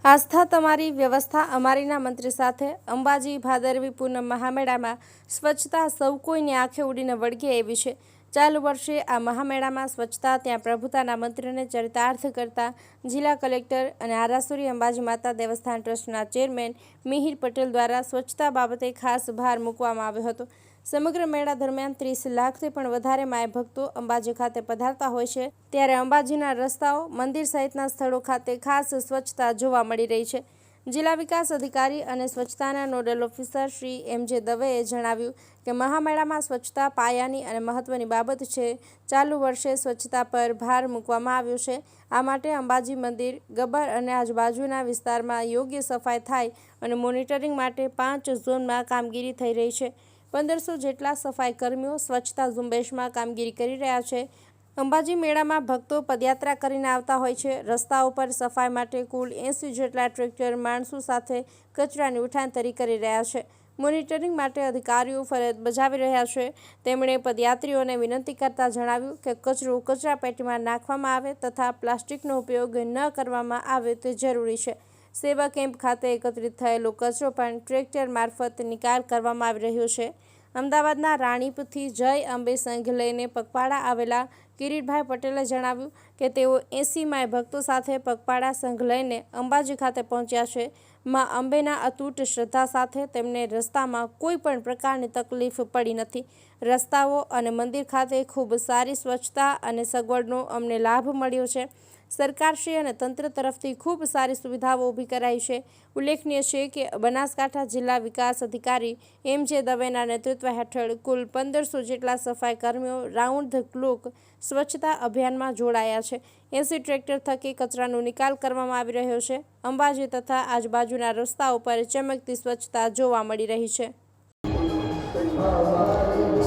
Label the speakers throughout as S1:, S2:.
S1: આસ્થા તમારી વ્યવસ્થા અમારીના મંત્રી સાથે અંબાજી ભાદરવી પૂનમ મહામેળામાં સ્વચ્છતા સૌ કોઈની આંખે ઉડીને વળગે એવી છે। ચાલુ વર્ષે આ મહામેળામાં સ્વચ્છતા ત્યાં પ્રભુતાના મંત્રને ચરિતાર્થ કરતા જિલ્લા કલેક્ટર અને આરાસુરી અંબાજી માતા દેવસ્થાન ટ્રસ્ટના ચેરમેન મિહિર પટેલ દ્વારા સ્વચ્છતા બાબતે ખાસ ભાર મૂકવામાં આવ્યો હતો। સમગ્ર મેળા દરમિયાન 30 લાખથી પણ વધારે માય ભક્તો અંબાજી ખાતે પધારતા હોય છે, ત્યારે અંબાજીના રસ્તાઓ, મંદિર સહિતના સ્થળો ખાતે ખાસ સ્વચ્છતા જોવા મળી રહી છે। જિલ્લા વિકાસ અધિકારી અને સ્વચ્છતાના નોડલ ઓફિસર શ્રી એમ.જે. દવેએ જણાવ્યું કે મહામેળામાં સ્વચ્છતા પાયાની અને મહત્વની બાબત છે। ચાલુ વર્ષે સ્વચ્છતા પર ભાર મૂકવામાં આવ્યો છે। આ માટે અંબાજી મંદિર, ગબ્બર અને આજુબાજુના વિસ્તારમાં યોગ્ય સફાઈ થાય અને મોનિટરિંગ માટે 5 ઝોનમાં કામગીરી થઈ રહી છે। 1500 જેટલા સફાઈ કર્મીઓ સ્વચ્છતા ઝુંબેશમાં કામગીરી કરી રહ્યા છે। અંબાજી મેળામાં ભક્તો પદયાત્રા કરીને આવતા હોય છે। રસ્તાઓ પર સફાઈ માટે કુલ 80 જેટલા ટ્રેક્ટર માણસો સાથે કચરાની ઉઠાંતરી કરી રહ્યા છે। મોનિટરિંગ માટે અધિકારીઓ ફરજ બજાવી રહ્યા છે। તેમણે પદયાત્રીઓને વિનંતી કરતા જણાવ્યું કે કચરો કચરાપેટીમાં નાખવામાં આવે તથા પ્લાસ્ટિકનો ઉપયોગ ન કરવામાં આવે તે જરૂરી છે। સેવા કેમ્પ ખાતે એકત્રિત થયેલો કચરો પણ ટ્રેક્ટર મારફત નિકાલ કરવામાં આવી રહ્યો છે। અમદાવાદના રાણીપથી જય અંબે સંઘ લઈને પગપાળા આવેલા કિરીટભાઈ પટેલે જણાવ્યું કે તેઓ 80 માય ભક્તો સાથે પગપાળા સંઘ લઈને અંબાજી ખાતે પહોંચ્યા છે। માં અંબેના અતૂટ શ્રદ્ધા સાથે તેમને રસ્તામાં કોઈ પણ પ્રકારની તકલીફ પડી નથી। રસ્તાઓ અને મંદિર ખાતે ખૂબ સારી સ્વચ્છતા અને સગવડનો અમને લાભ મળ્યો છે। સરકારશ્રી અને તંત્ર તરફથી ખૂબ સારી સુવિધાઓ ઊભી કરાઈ છે। ઉલ્લેખનીય છે કે બનાસકાંઠા જિલ્લા વિકાસ અધિકારી એમ.જે. દવેના નેતૃત્વ હેઠળ કુલ 1500 જેટલા સફાઈ કર્મીઓ રાઉન્ડ ધ ક્લોક સ્વચ્છતા અભિયાનમાં જોડાયા છે। 80 ટ્રેક્ટર થકી કચરાનો નિકાલ કરવામાં આવી રહ્યો છે। અંબાજી તથા આજુબાજુના રસ્તાઓ પર ચમકતી સ્વચ્છતા જોવા મળી રહી છે।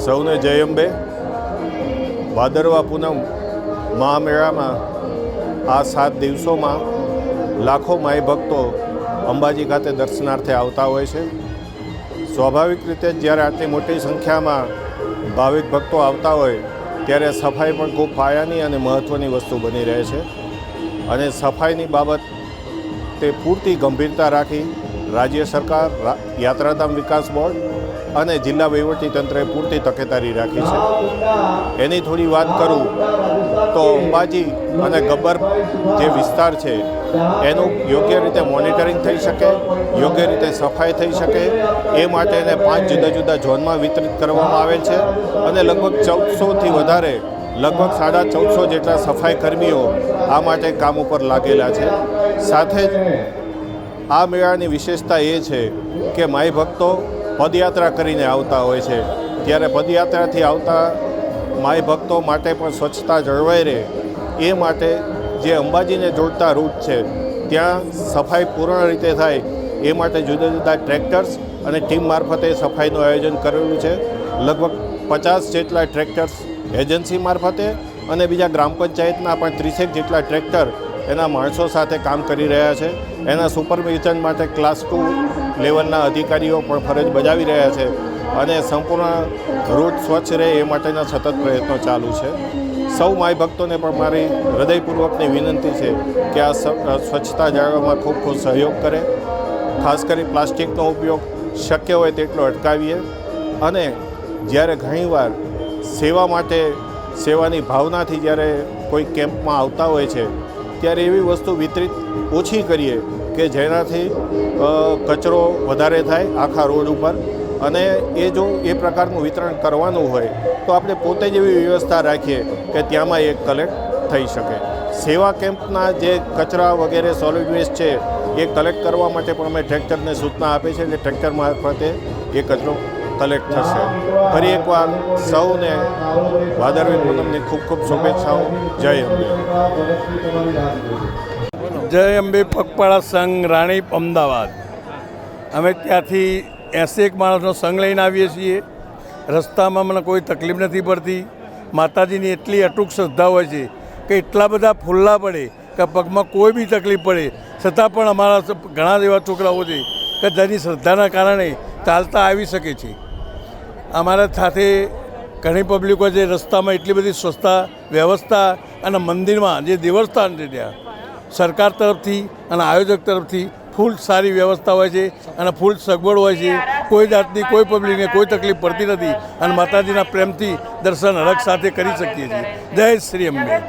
S2: સૌને જય અંબે। ભાદરવા પૂનમ મહામેળામાં આ 7 દિવસોમાં લાખો માય ભક્તો અંબાજી ખાતે દર્શનાર્થે આવતા હોય છે। સ્વાભાવિક રીતે જ્યારે આટલી મોટી સંખ્યામાં ભાવિક ભક્તો આવતા હોય ત્યારે સફાઈ પણ ખૂબ પાયાની અને મહત્ત્વની વસ્તુ બની રહે છે અને સફાઈની બાબત તે પૂરતી ગંભીરતા રાખી રાજ્ય સરકાર, યાત્રાધામ વિકાસ બોર્ડ અને જિલ્લા વહીવટીતંત્રએ પૂરતી તકેદારી રાખી છે। એની થોડી વાત કરું તો અંબાજી અને ગબ્બર જે વિસ્તાર છે એનું યોગ્ય રીતે મોનિટરિંગ થઈ શકે, યોગ્ય રીતે સફાઈ થઈ શકે એ માટે એને 5 જુદા જુદા ઝોનમાં વિતરિત કરવામાં આવેલ છે અને લગભગ 1400થી વધારે, લગભગ 1450 જેટલા સફાઈ કર્મીઓ આ માટે કામ ઉપર લાગેલા છે। સાથે જ આ મેળાની વિશેષતા એ છે કે માઈ ભક્તો પદયાત્રા કરીને આવતા હોય છે, ત્યારે પદયાત્રાથી આવતા માઈ ભક્તો માટે પણ સ્વચ્છતા જળવાઈ રહે એ માટે જે અંબાજીને જોડતા રૂટ છે ત્યાં સફાઈ પૂર્ણ રીતે થાય એ માટે જુદા જુદા ટ્રેક્ટર્સ અને ટીમ મારફતે સફાઈનું આયોજન કરેલું છે। લગભગ 50 જેટલા ટ્રેક્ટર્સ એજન્સી મારફતે અને બીજા ગ્રામ પંચાયતના પણ 30 જેટલા ટ્રેક્ટર એના માણસો સાથે કામ કરી રહ્યા છે। એના સુપરવિઝન માટે ક્લાસ 2 લેવલના અધિકારીઓ પણ ફરજ બજાવી રહ્યા છે અને સંપૂર્ણ રૂટ સ્વચ્છ રહે એ માટેના સતત પ્રયત્નો ચાલુ છે। સૌ માય ભક્તોને પણ મારી હૃદયપૂર્વકની વિનંતી છે કે આ સ્વચ્છતા જાળવવામાં ખૂબ ખૂબ સહયોગ કરે। ખાસ કરી પ્લાસ્ટિકનો ઉપયોગ શક્ય હોય તેટલો અટકાવીએ અને જ્યારે ઘણીવાર સેવા માટે, સેવાની ભાવનાથી જ્યારે કોઈ કેમ્પમાં આવતા હોય છે ત્યારે એવી વસ્તુ વિતરિત ઓછી કરીએ કે જેનાથી કચરો વધારે થાય આખા રોડ ઉપર, અને એ જો એ પ્રકારનું વિતરણ કરવાનું હોય તો આપણે પોતે જ એવી વ્યવસ્થા રાખીએ કે ત્યાંમાં એ કલેક્ટ થઈ શકે। સેવા કેમ્પના જે કચરા વગેરે સોલિડ વેસ્ટ છે એ કલેક્ટ કરવા માટે પણ અમે ટ્રેક્ટરને સૂચના આપી છે કે ટ્રેક્ટર મારફતે એ કચરો કલેક્ટ થશે। ફરી એકવાર સૌને ભાદરવી પૂનમની ખૂબ ખૂબ શુભેચ્છાઓ। જય અંબે।
S3: જય અંબે પગપાળા સંઘ રાણીપ અમદાવાદ। અમે ત્યાંથી 81 માણસનો સંઘ લઈને આવીએ છીએ। રસ્તામાં મને કોઈ તકલીફ નથી પડતી। માતાજીની એટલી અટૂટ શ્રદ્ધા હોય છે કે એટલા બધા ફૂલ્લા પડે કે પગમાં કોઈ બી તકલીફ પડે છતાં પણ અમારા ઘણા એવા છોકરાઓ છે કે જેની શ્રદ્ધાના કારણે ચાલતા આવી શકે છે। અમારા સાથે ઘણી પબ્લિકો છે, રસ્તામાં એટલી બધી સ્વચ્છતા વ્યવસ્થા અને મંદિરમાં જે દેવસ્થાન છે ત્યાં સરકાર તરફથી અને આયોજક તરફથી ફૂલ સારી વ્યવસ્થા હોય છે અને ફૂલ સગવડ હોય છે. કોઈ જાતની કોઈ પબ્લિકને કોઈ તકલીફ પડતી નથી અને માતાજીના પ્રેમથી દર્શન હરખ સાથે કરી શકીએ છીએ. જય શ્રી અંબે.